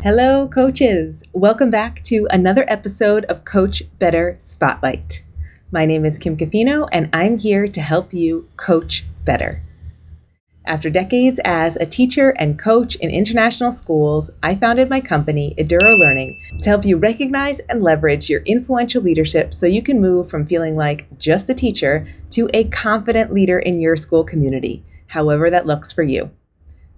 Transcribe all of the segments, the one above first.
Hello, coaches. Welcome back to another episode of Coach Better Spotlight. My name is Kim Cafino, and I'm here to help you coach better. After decades as a teacher and coach in international schools, I founded my company, Eduro Learning, to help you recognize and leverage your influential leadership so you can move from feeling like just a teacher to a confident leader in your school community, however that looks for you.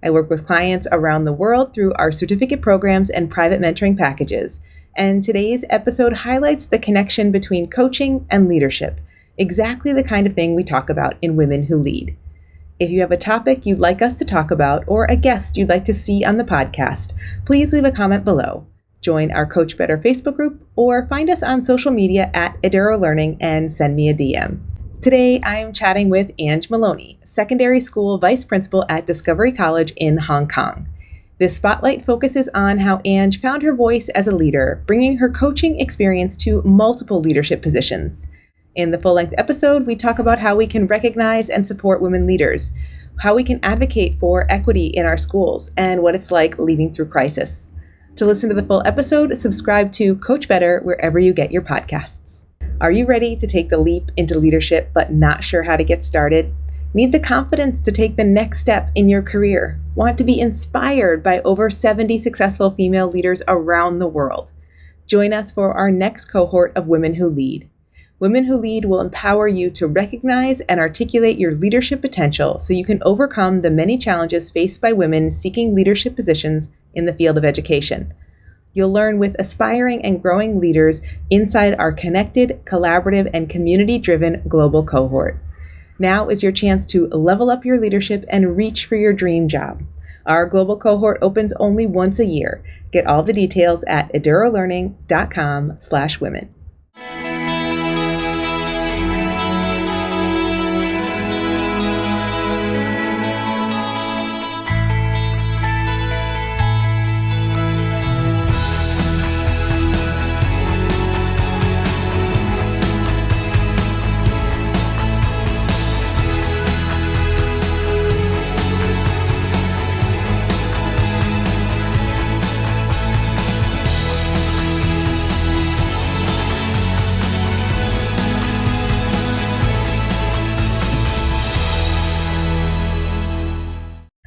I work with clients around the world through our certificate programs and private mentoring packages. And today's episode highlights the connection between coaching and leadership, exactly the kind of thing we talk about in Women Who Lead. If you have a topic you'd like us to talk about or a guest you'd like to see on the podcast, please leave a comment below. Join our Coach Better Facebook group or find us on social media at Eduro Learning and send me a DM. Today, I am chatting with Ange Molony, secondary school vice principal at Discovery College in Hong Kong. This spotlight focuses on how Ange found her voice as a leader, bringing her coaching experience to multiple leadership positions. In the full-length episode, we talk about how we can recognize and support women leaders, how we can advocate for equity in our schools, and what it's like leading through crisis. To listen to the full episode, subscribe to Coach Better wherever you get your podcasts. Are you ready to take the leap into leadership but not sure how to get started? Need the confidence to take the next step in your career? Want to be inspired by over 70 successful female leaders around the world? Join us for our next cohort of Women Who Lead. Women Who Lead will empower you to recognize and articulate your leadership potential so you can overcome the many challenges faced by women seeking leadership positions in the field of education. You'll learn with aspiring and growing leaders inside our connected, collaborative, and community-driven global cohort. Now is your chance to level up your leadership and reach for your dream job. Our global cohort opens only once a year. Get all the details at edurolearning.com/women.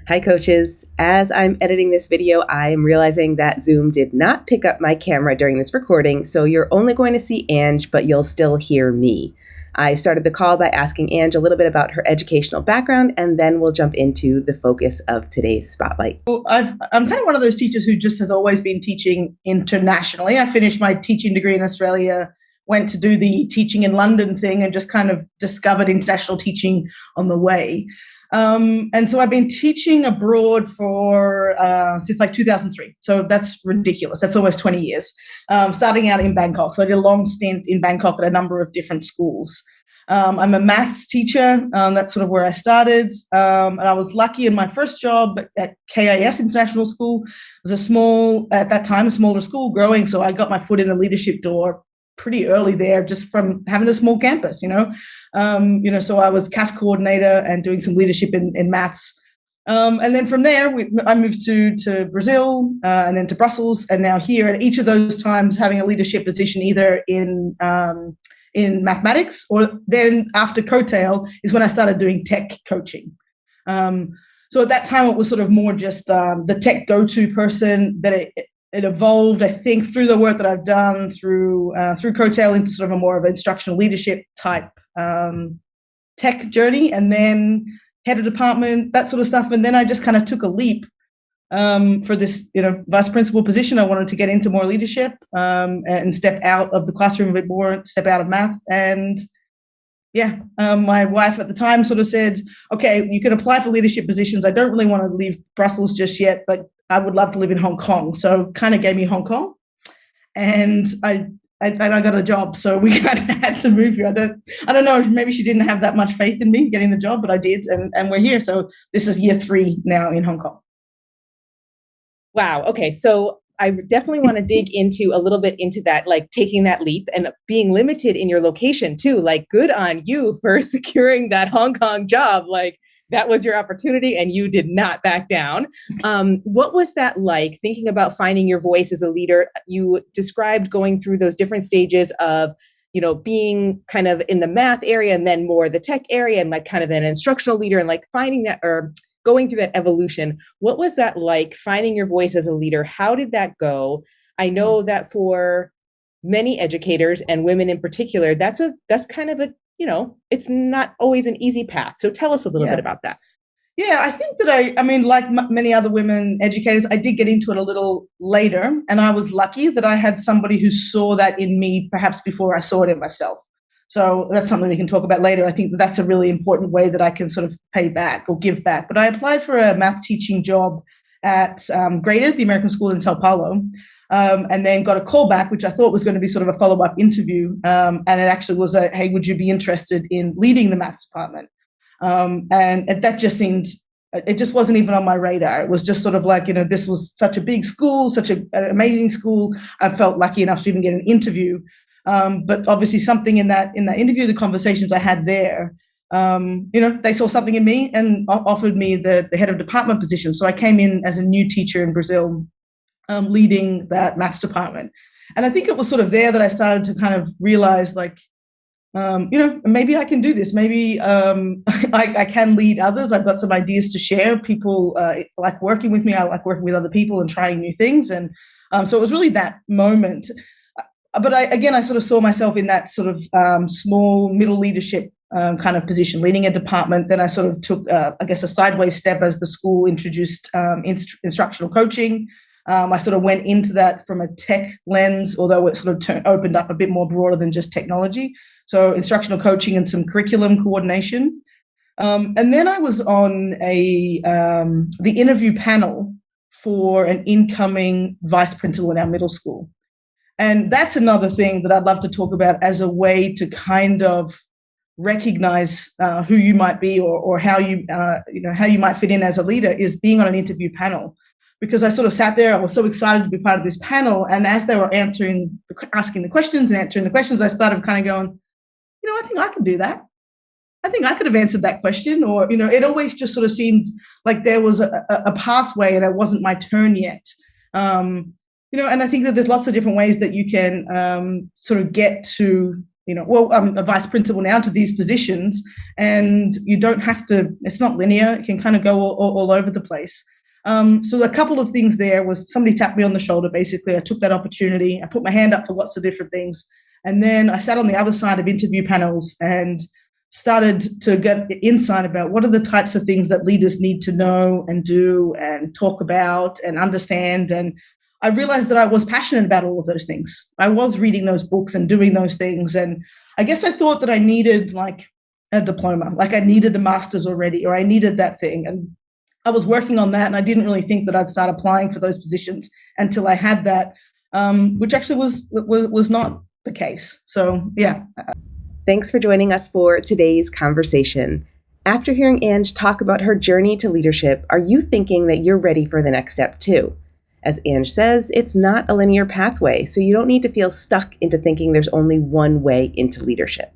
Hi coaches, as I'm editing this video, I am realizing that Zoom did not pick up my camera during this recording, so you're only going to see Ange, but you'll still hear me. I started the call by asking Ange a little bit about her educational background, and then we'll jump into the focus of today's spotlight. Well, I'm kind of one of those teachers who just has always been teaching internationally. I finished my teaching degree in Australia, went to do the teaching in London thing, and just kind of discovered international teaching on the way. And so I've been teaching abroad for since like 2003. So that's ridiculous. That's almost 20 years. Starting out in Bangkok. So I did a long stint in Bangkok at a number of different schools. I'm a maths teacher. That's sort of where I started. And I was lucky in my first job at KIS International School. It was at that time, a smaller school growing. So I got my foot in the leadership door pretty early there, just from having a small campus, so I was CAS coordinator and doing some leadership in maths. And then from there, I moved to Brazil and then to Brussels and now here. And each of those times having a leadership position either in mathematics or then after Coattail is when I started doing tech coaching. So at that time, it was sort of more just the tech go-to person, but it evolved, I think, through the work that I've done through Coattail into sort of a more of an instructional leadership type tech journey, and then head of department, that sort of stuff. And then I just kind of took a leap for this, vice principal position. I wanted to get into more leadership and step out of the classroom a bit more, step out of math. And my wife at the time sort of said, okay, you can apply for leadership positions. I don't really want to leave Brussels just yet, but I would love to live in Hong Kong. So kind of gave me Hong Kong, and I got a job. So we kind of had to move here. I don't know if maybe she didn't have that much faith in me getting the job, but I did, and we're here. So this is year 3 now in Hong Kong. Wow. Okay. So I definitely want to dig into a little bit into that, like taking that leap and being limited in your location too. Like, good on you for securing that Hong Kong job. Like, that was your opportunity and you did not back down. What was that like, thinking about finding your voice as a leader? You described going through those different stages of, being kind of in the math area and then more the tech area and like kind of an instructional leader and like finding that, or going through that evolution. What was that like, finding your voice as a leader? How did that go? I know that for many educators and women in particular, that's kind of a, it's not always an easy path. So tell us a little bit about that. Yeah, I think that I mean, like many other women educators, I did get into it a little later, and I was lucky that I had somebody who saw that in me perhaps before I saw it in myself. So that's something we can talk about later. I think that's a really important way that I can sort of pay back or give back. But I applied for a math teaching job at Graded, the American school in Sao Paulo, and then got a call back, which I thought was going to be sort of a follow-up interview. And it actually was a, hey, would you be interested in leading the maths department? And that just seemed, it just wasn't even on my radar. It was just sort of like, this was such a big school, such an amazing school. I felt lucky enough to even get an interview. But obviously something in that interview, the conversations I had there, they saw something in me and offered me the head of department position. So I came in as a new teacher in Brazil, leading that maths department. And I think it was sort of there that I started to kind of realize, like, maybe I can do this. Maybe I can lead others. I've got some ideas to share. People like working with me. I like working with other people and trying new things. And so it was really that moment. But I sort of saw myself in that sort of small middle leadership kind of position, leading a department. Then I sort of took, a sideways step as the school introduced instructional coaching. I sort of went into that from a tech lens, although it sort of opened up a bit more broader than just technology. So instructional coaching and some curriculum coordination. And then I was on the interview panel for an incoming vice principal in our middle school. And that's another thing that I'd love to talk about as a way to kind of recognize who you might be or how you might fit in as a leader, is being on an interview panel. Because I sort of sat there, I was so excited to be part of this panel. And as they were asking the questions and answering the questions, I started kind of going, I think I can do that. I think I could have answered that question. Or, it always just sort of seemed like there was a pathway and it wasn't my turn yet. And I think that there's lots of different ways that you can sort of get to, I'm a vice principal now, to these positions. And you don't have to, it's not linear. It can kind of go all over the place. So a couple of things there was somebody tapped me on the shoulder. Basically, I took that opportunity. I put my hand up for lots of different things. And then I sat on the other side of interview panels and started to get insight about what are the types of things that leaders need to know and do and talk about and understand. And I realized that I was passionate about all of those things. I was reading those books and doing those things. And I guess I thought that I needed like a diploma, like I needed a master's already, or I needed that thing. And I was working on that, and I didn't really think that I'd start applying for those positions until I had that, which actually was not the case. So, yeah. Thanks for joining us for today's conversation. After hearing Ange talk about her journey to leadership, are you thinking that you're ready for the next step too? As Ange says, it's not a linear pathway, so you don't need to feel stuck into thinking there's only one way into leadership.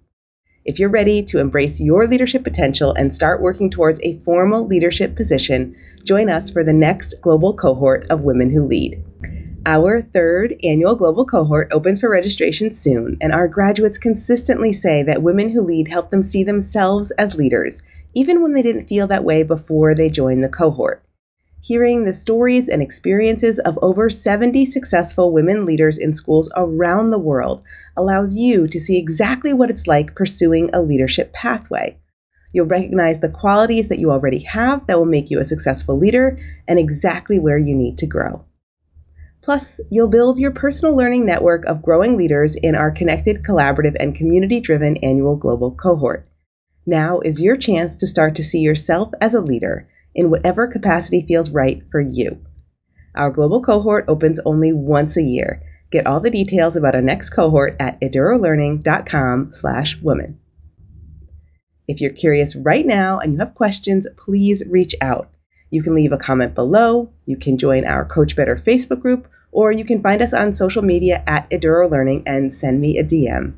If you're ready to embrace your leadership potential and start working towards a formal leadership position, join us for the next global cohort of Women Who Lead. Our third annual global cohort opens for registration soon, and our graduates consistently say that Women Who Lead help them see themselves as leaders, even when they didn't feel that way before they joined the cohort. Hearing the stories and experiences of over 70 successful women leaders in schools around the world allows you to see exactly what it's like pursuing a leadership pathway. You'll recognize the qualities that you already have that will make you a successful leader and exactly where you need to grow. Plus, you'll build your personal learning network of growing leaders in our connected, collaborative, and community-driven annual global cohort. Now is your chance to start to see yourself as a leader in whatever capacity feels right for you. Our global cohort opens only once a year. Get all the details about our next cohort at edurolearning.com/women. If you're curious right now and you have questions, please reach out. You can leave a comment below, you can join our Coach Better Facebook group, or you can find us on social media at Eduro Learning and send me a DM.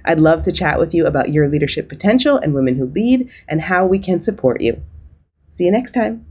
I'd love to chat with you about your leadership potential and Women Who Lead and how we can support you. See you next time.